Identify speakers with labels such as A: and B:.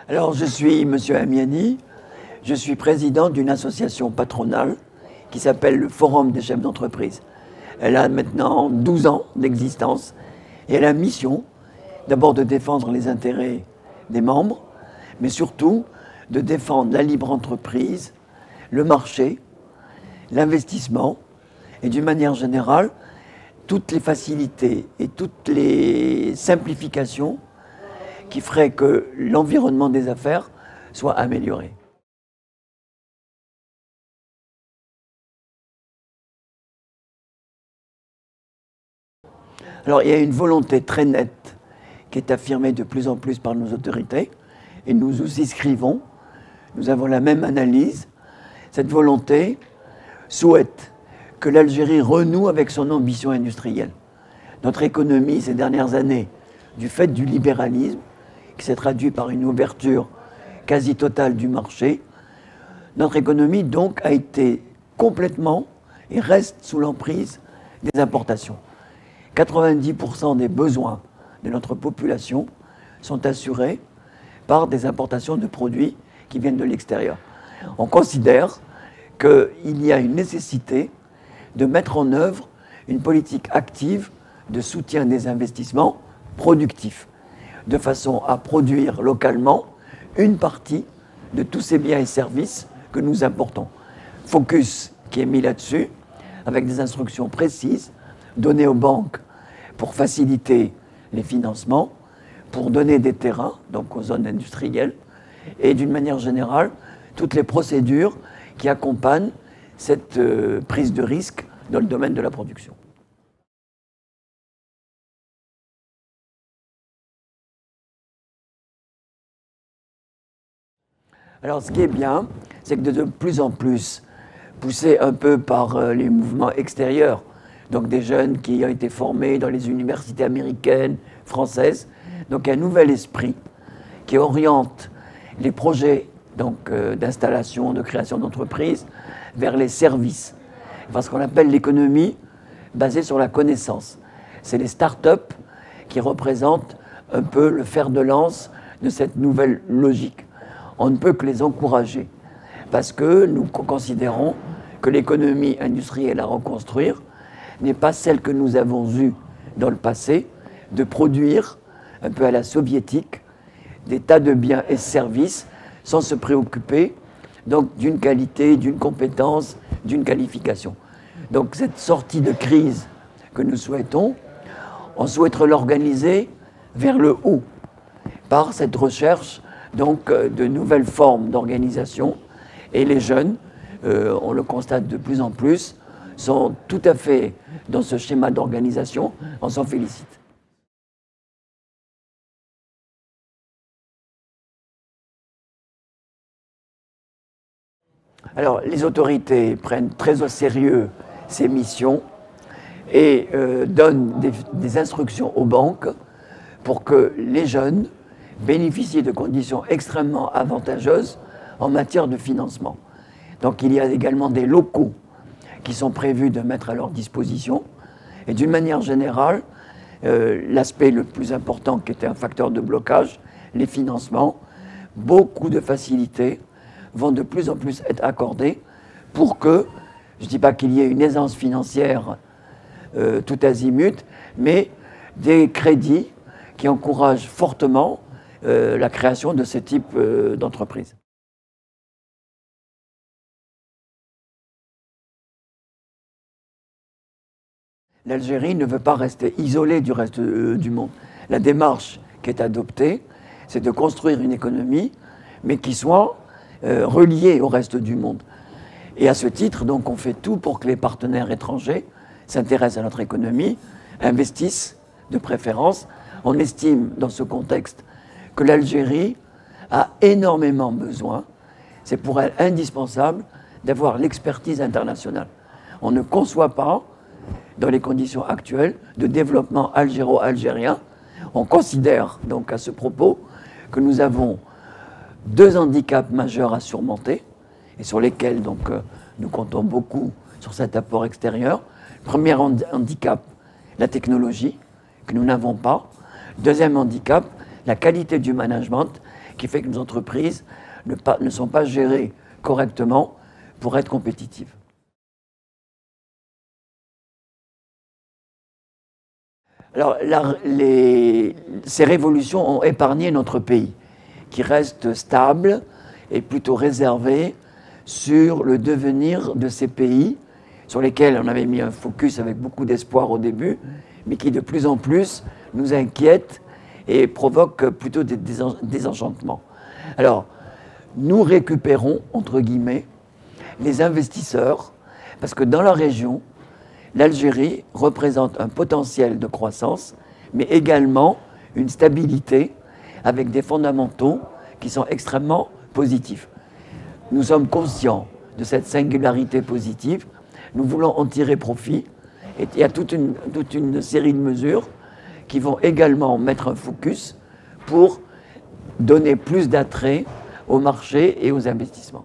A: Alors, je suis M. Amiani, je suis président d'une association patronale qui s'appelle le Forum des chefs d'entreprise. Elle a maintenant 12 ans d'existence et elle a mission d'abord de défendre les intérêts des membres, mais surtout de défendre la libre entreprise, le marché, l'investissement et d'une manière générale, toutes les facilités et toutes les simplifications qui feraient que l'environnement des affaires soit amélioré. Alors il y a une volonté très nette qui est affirmée de plus en plus par nos autorités et nous nous y inscrivons. Nous avons la même analyse. Cette volonté souhaite que l'Algérie renoue avec son ambition industrielle. Notre économie ces dernières années, du fait du libéralisme, qui s'est traduit par une ouverture quasi totale du marché, notre économie donc a été complètement et reste sous l'emprise des importations. 90% des besoins de notre population sont assurés par des importations de produits qui viennent de l'extérieur. On considère qu'il y a une nécessité de mettre en œuvre une politique active de soutien des investissements productifs, de façon à produire localement une partie de tous ces biens et services que nous importons. Focus qui est mis là-dessus, avec des instructions précises données aux banques pour faciliter les financements, pour donner des terrains, donc aux zones industrielles, et d'une manière générale, toutes les procédures qui accompagnent cette prise de risque dans le domaine de la production. Alors ce qui est bien, c'est que de plus en plus, poussés un peu par les mouvements extérieurs, donc des jeunes qui ont été formés dans les universités américaines, françaises, donc un nouvel esprit qui oriente les projets d'installation, de création d'entreprises vers les services. Enfin, ce qu'on appelle l'économie basée sur la connaissance. C'est les start-up qui représentent un peu le fer de lance de cette nouvelle logique. On ne peut que les encourager parce que nous considérons que l'économie industrielle à reconstruire n'est pas celle que nous avons eue dans le passé, de produire, un peu à la soviétique, des tas de biens et services sans se préoccuper donc d'une qualité, d'une compétence, d'une qualification. Donc cette sortie de crise que nous souhaitons, on souhaiterait l'organiser vers le haut, par cette recherche donc de nouvelles formes d'organisation. Et les jeunes, on le constate de plus en plus, sont tout à fait dans ce schéma d'organisation, on s'en félicite. Alors, les autorités prennent très au sérieux ces missions et donnent des instructions aux banques pour que les jeunes bénéficient de conditions extrêmement avantageuses en matière de financement. Donc il y a également des locaux qui sont prévus de mettre à leur disposition. Et d'une manière générale, l'aspect le plus important qui était un facteur de blocage, les financements, beaucoup de facilités vont de plus en plus être accordées pour que, je ne dis pas qu'il y ait une aisance financière tout azimut, mais des crédits qui encouragent fortement la création de ce type d'entreprise. L'Algérie ne veut pas rester isolée du reste du monde. La démarche qui est adoptée, c'est de construire une économie, mais qui soit reliée au reste du monde. Et à ce titre, donc, on fait tout pour que les partenaires étrangers s'intéressent à notre économie, investissent de préférence. On estime dans ce contexte que l'Algérie a énormément besoin, c'est pour elle indispensable, d'avoir l'expertise internationale. On ne conçoit pas, dans les conditions actuelles, de développement algéro-algérien. On considère donc à ce propos que nous avons deux handicaps majeurs à surmonter et sur lesquels donc, nous comptons beaucoup sur cet apport extérieur. Premier handicap, la technologie, que nous n'avons pas. Deuxième handicap, la qualité du management, qui fait que nos entreprises ne sont pas gérées correctement pour être compétitives. Alors, ces révolutions ont épargné notre pays, qui reste stable et plutôt réservé sur le devenir de ces pays, sur lesquels on avait mis un focus avec beaucoup d'espoir au début, mais qui de plus en plus nous inquiètent et provoquent plutôt des désenchantements. Alors, nous récupérons, entre guillemets, les investisseurs, parce que dans la région, l'Algérie représente un potentiel de croissance, mais également une stabilité avec des fondamentaux qui sont extrêmement positifs. Nous sommes conscients de cette singularité positive, nous voulons en tirer profit, et il y a toute une série de mesures qui vont également mettre un focus pour donner plus d'attrait au marché et aux investissements.